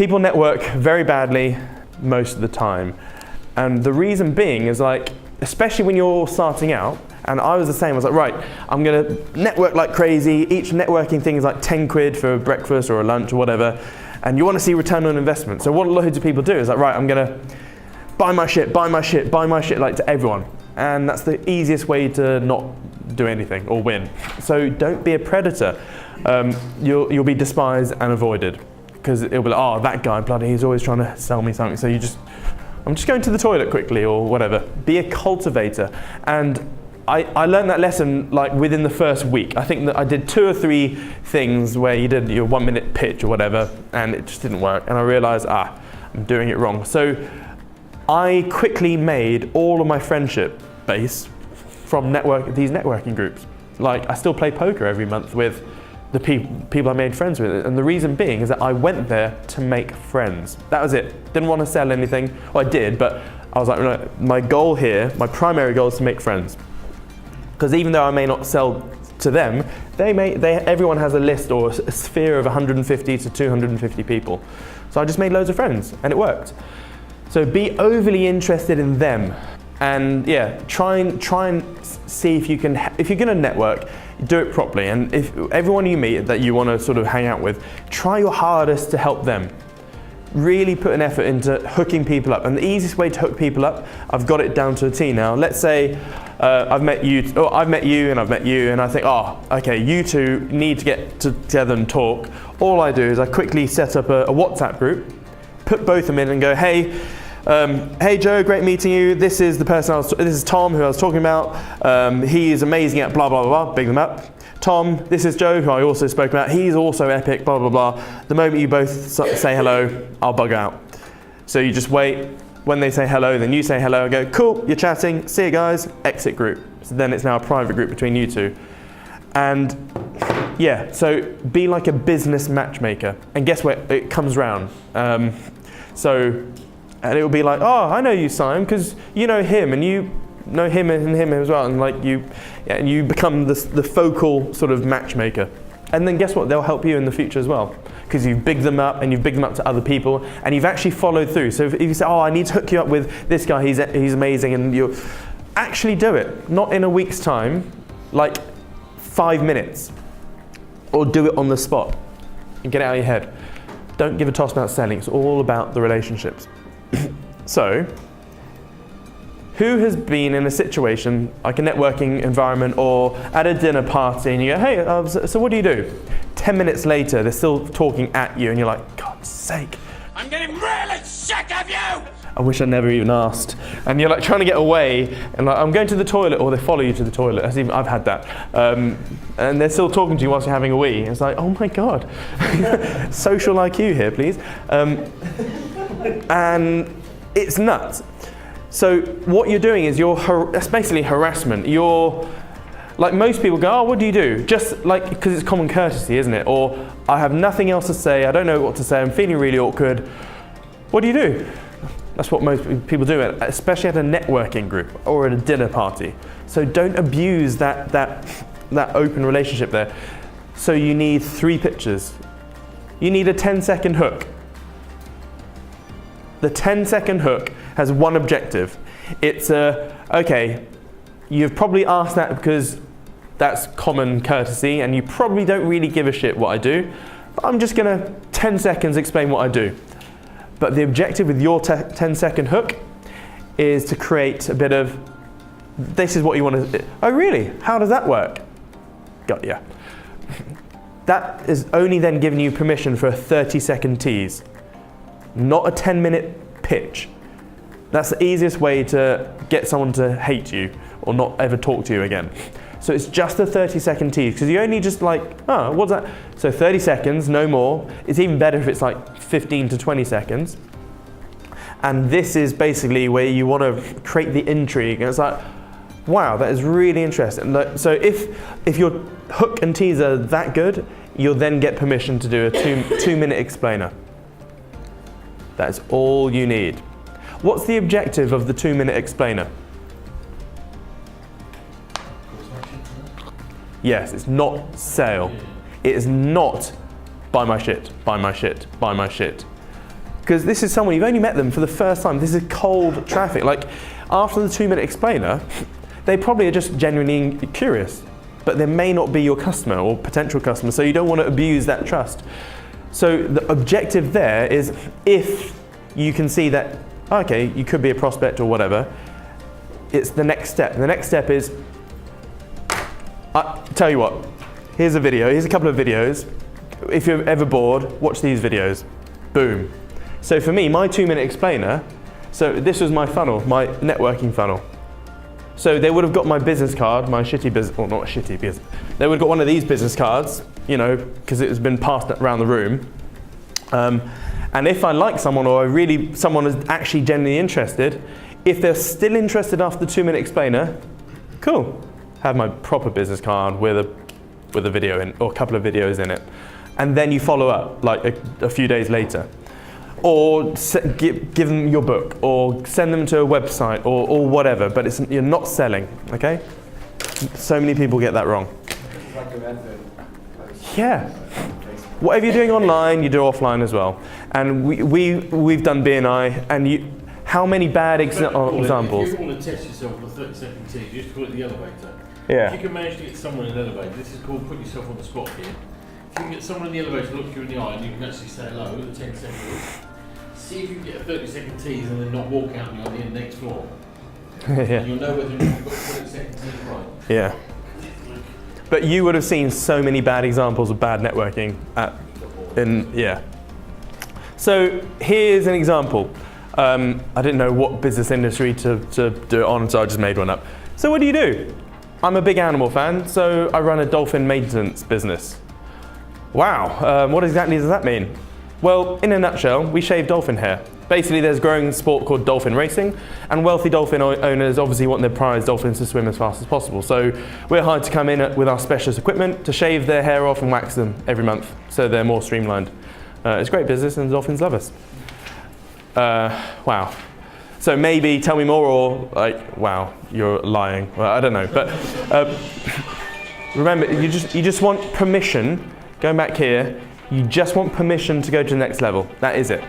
People network very badly most of the time. And the reason being is like, especially when you're starting out, and I was the same, I was like, right, I'm gonna network like crazy. Each networking thing is like 10 quid for a breakfast or a lunch or whatever. And you wanna see return on investment. So what loads of people do is like, right, I'm gonna buy my shit, like to everyone. And that's the easiest way to not do anything or win. So don't be a predator. You'll be despised and avoided. Because it'll be like, oh, that guy, bloody, he's always trying to sell me something. So I'm just going to the toilet quickly or whatever. Be a cultivator. And I learned that lesson like within the first week. I think that I did 2 or 3 things where you did your 1-minute pitch or whatever, and it just didn't work. And I realized, I'm doing it wrong. So I quickly made all of my friendship base from these networking groups. Like, I still play poker every month with the people I made friends with. And the reason being is that I went there to make friends. That was it. Didn't want to sell anything. Well, I did, but I was like, no, my goal here, my primary goal is to make friends. Because even though I may not sell to them, everyone has a list or a sphere of 150 to 250 people. So I just made loads of friends, and it worked. So be overly interested in them. And yeah, try and see if you're gonna network, do it properly. And if everyone you meet that you want to sort of hang out with, try your hardest to help them. Really put an effort into hooking people up. And the easiest way to hook people up, I've got it down to a T now. Let's say I've met you and I've met you, and I think, oh, okay, you two need to get together and talk. All I do is I quickly set up a WhatsApp group, put both of them in and go, hey, hey Joe, great meeting you. This is the person this is Tom, who I was talking about. He is amazing at blah, blah, blah, blah, big them up. Tom, this is Joe, who I also spoke about. He's also epic, blah, blah, blah. The moment you both say hello, I'll bug out. So you just wait. When they say hello, then you say hello and go, cool, you're chatting, see you guys, exit group. So then it's now a private group between you two. And yeah, so be like a business matchmaker. And guess where it comes round. And it will be like, oh, I know you, Siam, because you know him, and you know him and him as well, and like you become the focal sort of matchmaker. And then guess what? They'll help you in the future as well, because you've bigged them up and you've bigged them up to other people, and you've actually followed through. So if you say, oh, I need to hook you up with this guy, he's amazing, and you actually do it, not in a week's time, like 5 minutes, or do it on the spot and get it out of your head. Don't give a toss about selling. It's all about the relationships. So, who has been in a situation like a networking environment or at a dinner party and you go, hey, so what do you do? 10 minutes later, they're still talking at you and you're like, God's sake. I'm getting really sick of you! I wish I never even asked. And you're like trying to get away and like, I'm going to the toilet, or they follow you to the toilet. I've had that. And they're still talking to you whilst you're having a wee. It's like, oh my God. Social IQ here, please. And it's nuts. So what you're doing is that's basically harassment. You're, like most people go, oh, what do you do? Just like, because it's common courtesy, isn't it? Or I have nothing else to say, I don't know what to say, I'm feeling really awkward. What do you do? That's what most people do, especially at a networking group or at a dinner party. So don't abuse that open relationship there. So you need 3 pictures. You need a 10-second hook. The 10-second hook has one objective. It's okay, you've probably asked that because that's common courtesy and you probably don't really give a shit what I do, but I'm just gonna 10 seconds explain what I do. But the objective with your 10-second hook is to create a bit of, this is what you want to, oh really? How does that work? Got ya. That is only then giving you permission for a 30-second tease, not a 10-minute pitch. That's the easiest way to get someone to hate you or not ever talk to you again. So it's just a 30-second tease, because you only just like, oh, what's that? So 30 seconds, no more. It's even better if it's like 15 to 20 seconds. And this is basically where you want to create the intrigue. And it's like, wow, that is really interesting. So if your hook and tease are that good, you'll then get permission to do a two-minute explainer. That is all you need. What's the objective of the 2-minute explainer? Yes, it's not sale. It is not buy my shit, buy my shit, buy my shit. Because this is someone, you've only met them for the first time. This is cold traffic. Like, after the 2-minute explainer, they probably are just genuinely curious, but they may not be your customer or potential customer, so you don't want to abuse that trust. So the objective there is, if you can see that, okay, you could be a prospect or whatever, it's the next step. The next step is, tell you what, here's a video, here's a couple of videos. If you're ever bored, watch these videos. Boom. So for me, my 2-minute explainer, so this was my funnel, my networking funnel. So they would have got my business card, my shitty business, well, not shitty business, they would have got one of these business cards, you know, because it has been passed around the room. And if I like someone, or someone is actually genuinely interested, if they're still interested after the 2-minute explainer, cool. Have my proper business card with a video in, or a couple of videos in it. And then you follow up like a few days later. Or give them your book, or send them to a website, or whatever, but you're not selling, okay? So many people get that wrong. It's like an advert. Yeah. Whatever you're doing online, you do offline as well. And we've done BNI, and how many bad examples? If you want to test yourself with a 30-second tease, you just call it the elevator. Yeah. If you can manage to get someone in an elevator, this is called put yourself on the spot here. If you can get someone in the elevator to look you in the eye and you can actually say hello with a 10-second look, see if you can get a 30-second tease and then not walk out on the next floor. Yeah. And you'll know whether you've got a 30-second tease right. Yeah. But you would have seen so many bad examples of bad networking yeah. So here's an example. I didn't know what business industry to do it on, so I just made one up. So what do? I'm a big animal fan, so I run a dolphin maintenance business. Wow, what exactly does that mean? Well, in a nutshell, we shave dolphin hair. Basically, there's a growing sport called dolphin racing, and wealthy dolphin owners obviously want their prize dolphins to swim as fast as possible. So we're hired to come in with our specialist equipment to shave their hair off and wax them every month, so they're more streamlined. It's great business, and the dolphins love us. Wow. So maybe tell me more, or like, wow, you're lying. Well, I don't know, but remember, you just want permission. Going back here, you just want permission to go to the next level. That is it.